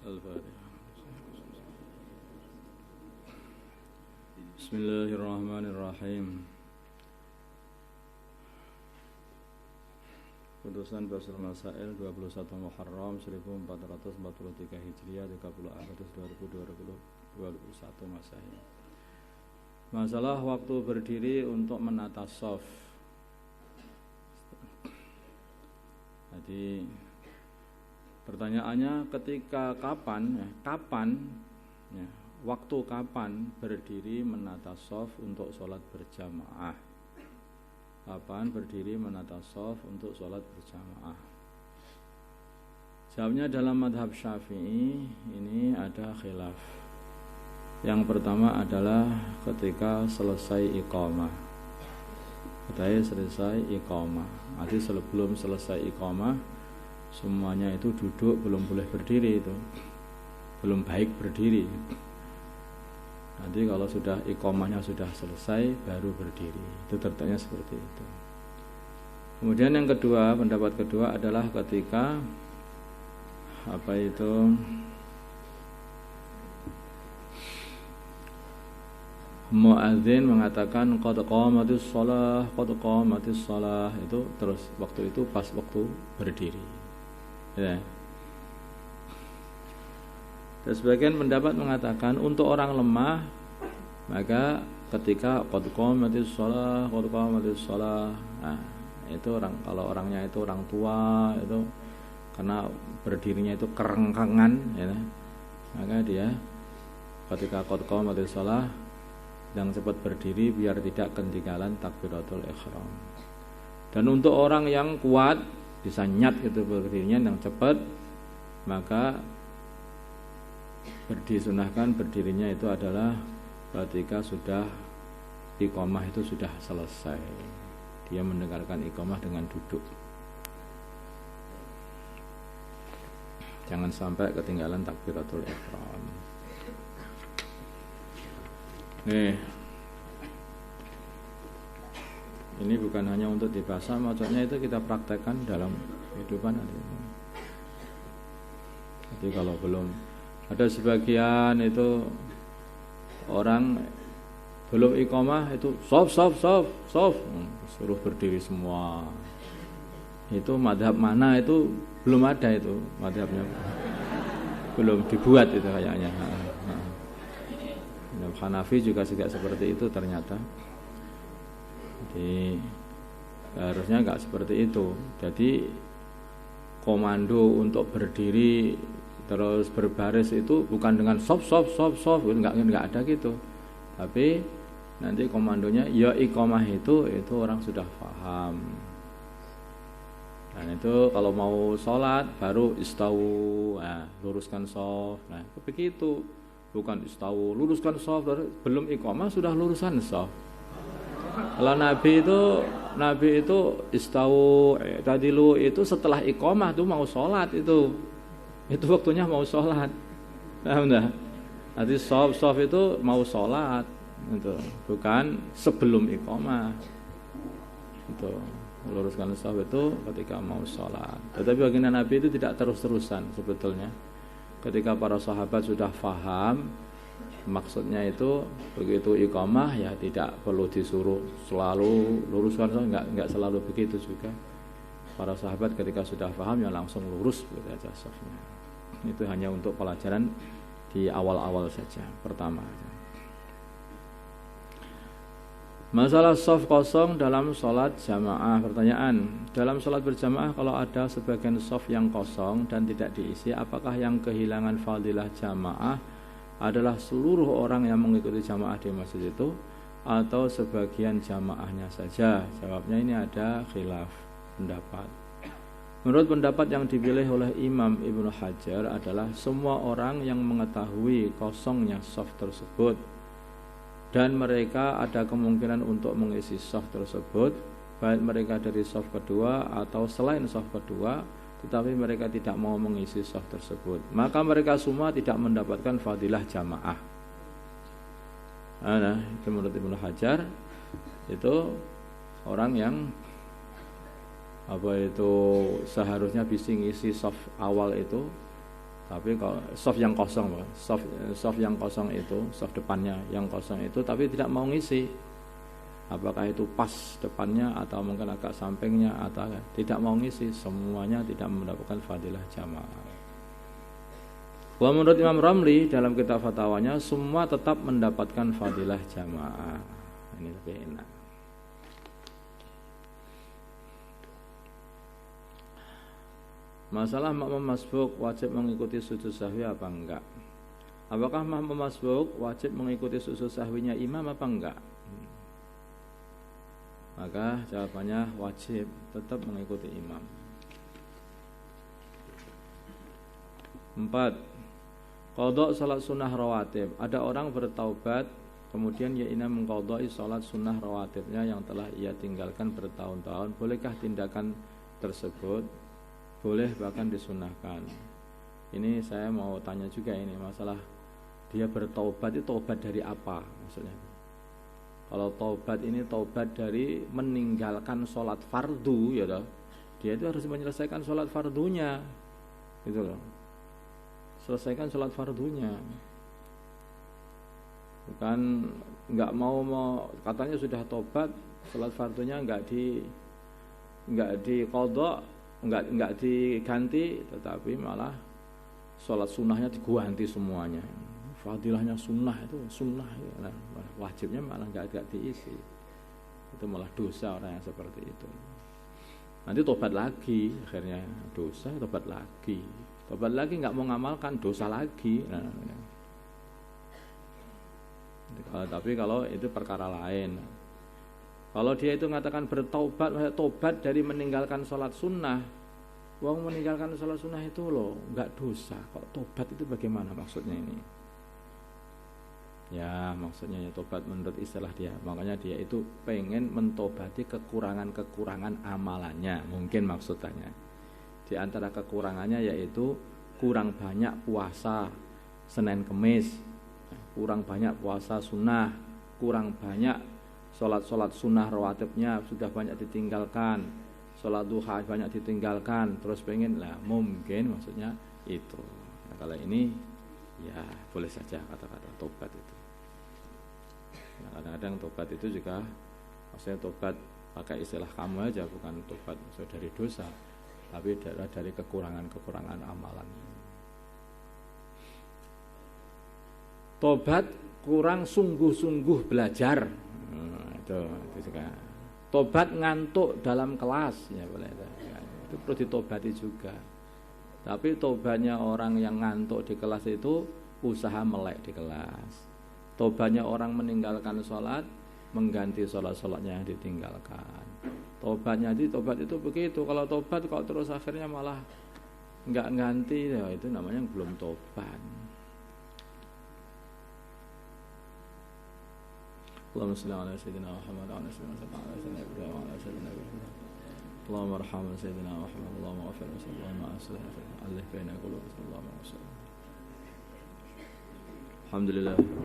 Al-Fatihah. Bismillahirrahmanirrahim. Putusan Basul Masail 21 Muharram 1443 Hijriah 30 Agustus 2021 Masail. Masalah waktu berdiri untuk menata shaf. Jadi pertanyaannya ketika kapan waktu kapan berdiri menata shaf untuk sholat berjamaah? Kapan berdiri menata shaf untuk sholat berjamaah? Jawabnya dalam madhab Syafi'i ini ada khilaf. Yang pertama adalah ketika selesai iqamah. Ketika selesai iqamah. Arti sebelum selesai iqamah semuanya itu duduk, belum boleh berdiri itu. Belum baik berdiri. Nanti kalau sudah iqamahnya sudah selesai baru berdiri. Itu tertanya seperti itu. Kemudian yang kedua, pendapat kedua adalah ketika muadzin mengatakan qad qamatis shalah, itu terus waktu itu pas waktu berdiri. Ya. Dan sebagian pendapat mengatakan untuk orang lemah maka ketika qad qamatis shalah, nah, itu orang, kalau orangnya itu orang tua itu karena berdirinya itu kerengkangan ya, maka dia ketika qad qamatis shalah yang cepat berdiri biar tidak ketinggalan takbiratul ihram. Dan untuk orang yang kuat bisa nyat itu berdirinya yang cepat, maka disunahkan berdirinya itu adalah ketika sudah iqamah itu sudah selesai. Dia mendengarkan iqamah dengan duduk. Jangan sampai ketinggalan takbiratul ihram. Nih, ini bukan hanya untuk dibahas, maksudnya itu kita praktekkan dalam kehidupan. Jadi kalau belum ada sebagian itu orang belum iqamah itu shaf, suruh berdiri semua. Itu madhab mana itu belum ada, itu madhabnya belum dibuat itu kayaknya. Hanafi juga seperti itu ternyata. Jadi harusnya enggak seperti itu. Jadi komando untuk berdiri terus berbaris itu bukan dengan shaf, enggak ada gitu. Tapi nanti komandonya ya iqamah itu orang sudah paham. Dan itu kalau mau sholat baru istawu, luruskan shaf. Nah, begitu. Bukan istawu, luruskan shaf, belum iqamah sudah lurusan shaf. Kalau Nabi itu istawu tadilu itu setelah iqamah tuh mau sholat itu waktunya mau sholat. Paham enggak? Nanti shaf itu mau sholat itu, bukan sebelum iqamah. Itu luruskan shaf itu ketika mau sholat. Tetapi baginda Nabi itu tidak terus-terusan sebetulnya. Ketika para sahabat sudah faham maksudnya itu begitu iqamah ya tidak perlu disuruh selalu luruskan, enggak selalu begitu juga. Para sahabat ketika sudah faham ya langsung lurus begitu aja shafnya. Itu hanya untuk pelajaran di awal-awal saja, pertama saja. Masalah shaf kosong dalam sholat jamaah. Pertanyaan, dalam sholat berjamaah kalau ada sebagian shaf yang kosong dan tidak diisi, apakah yang kehilangan fadilah jamaah adalah seluruh orang yang mengikuti jamaah di masjid itu atau sebagian jamaahnya saja? Jawabnya ini ada khilaf pendapat. Menurut pendapat yang dipilih oleh Imam Ibnu Hajar adalah semua orang yang mengetahui kosongnya shaf tersebut dan mereka ada kemungkinan untuk mengisi shaf tersebut, baik mereka dari shaf kedua atau selain shaf kedua, tetapi mereka tidak mau mengisi shaf tersebut, maka mereka semua tidak mendapatkan fadilah jamaah. Nah, itu menurut Ibnu Hajar itu orang yang seharusnya bisa ngisi shaf awal itu, Tapi kalau soft yang kosong, soft yang kosong itu, soft depannya yang kosong itu, tapi tidak mau ngisi. Apakah itu pas depannya atau mungkin agak sampingnya atau tidak mau ngisi, semuanya tidak mendapatkan fadilah jamaah. Wa menurut Imam Ramli dalam kitab fatwanya semua tetap mendapatkan fadilah jamaah. Ini lebih enak. Masalah makmum masbuk wajib mengikuti sujud sahwi apa enggak? Apakah makmum masbuk wajib mengikuti sujud sahwinya imam apa enggak? Maka jawabannya wajib tetap mengikuti imam. 4. Qadha salat sunnah rawatib. Ada orang bertaubat kemudian ia ingin mengqadai salat sunnah rawatibnya yang telah ia tinggalkan bertahun-tahun. Bolehkah tindakan tersebut? Boleh, bahkan disunahkan. Ini saya mau tanya juga ini masalah dia bertaubat itu taubat dari apa maksudnya? Kalau taubat ini taubat dari meninggalkan sholat fardu ya toh, dia itu harus menyelesaikan sholat fardunya, gitu loh. Selesaikan sholat fardunya. Bukan nggak mau katanya sudah taubat, sholat fardunya nggak diqadha, enggak diganti, tetapi malah sholat sunnahnya diganti semuanya. Fadilahnya sunnah itu sunnah, ya. Wajibnya malah enggak diisi. Itu malah dosa orang yang seperti itu. Nanti tobat lagi, akhirnya dosa, tobat lagi enggak mau ngamalkan, dosa lagi. Tapi kalau itu perkara lain. Kalau dia itu mengatakan bertaubat, tobat dari meninggalkan sholat sunnah, wong meninggalkan sholat sunnah itu loh, enggak dosa. Kok tobat itu bagaimana maksudnya ini? Ya maksudnya ya tobat menurut istilah dia. Makanya dia itu pengen mentobati kekurangan-kekurangan amalannya. Mungkin maksudnya. Di antara kekurangannya yaitu kurang banyak puasa Senin Kemis, kurang banyak puasa sunnah, kurang banyak sholat sunnah rawatibnya sudah banyak ditinggalkan, sholat duha banyak ditinggalkan, terus pengen lah mungkin maksudnya itu. Nah, kalau ini ya boleh saja kata-kata tobat itu. Nah, kadang-kadang tobat itu juga maksudnya tobat pakai istilah kamu aja, bukan tobat maksudnya dari dosa, tapi dari kekurangan amalan. Tobat kurang sungguh-sungguh belajar. Itu juga. Tobat ngantuk dalam kelas ya boleh itu perlu ditobati juga. Tapi tobatnya orang yang ngantuk di kelas itu usaha melek di kelas. Tobatnya orang meninggalkan sholat mengganti sholatnya yang ditinggalkan. Tobat itu begitu. Kalau tobat kalau terus akhirnya malah nggak ganti ya itu namanya belum tobat. Allahumma shalli ala sayyidina Muhammad wa ala sayyidina Ibrahim wa ala sayyidina Ibrahim. Allahumma arhamna sayyidina Muhammad, Allahumma ghfir wa sallallahu alaihi wa sallam. Alif baina qulubina, Allahumma salli. Alhamdulillah.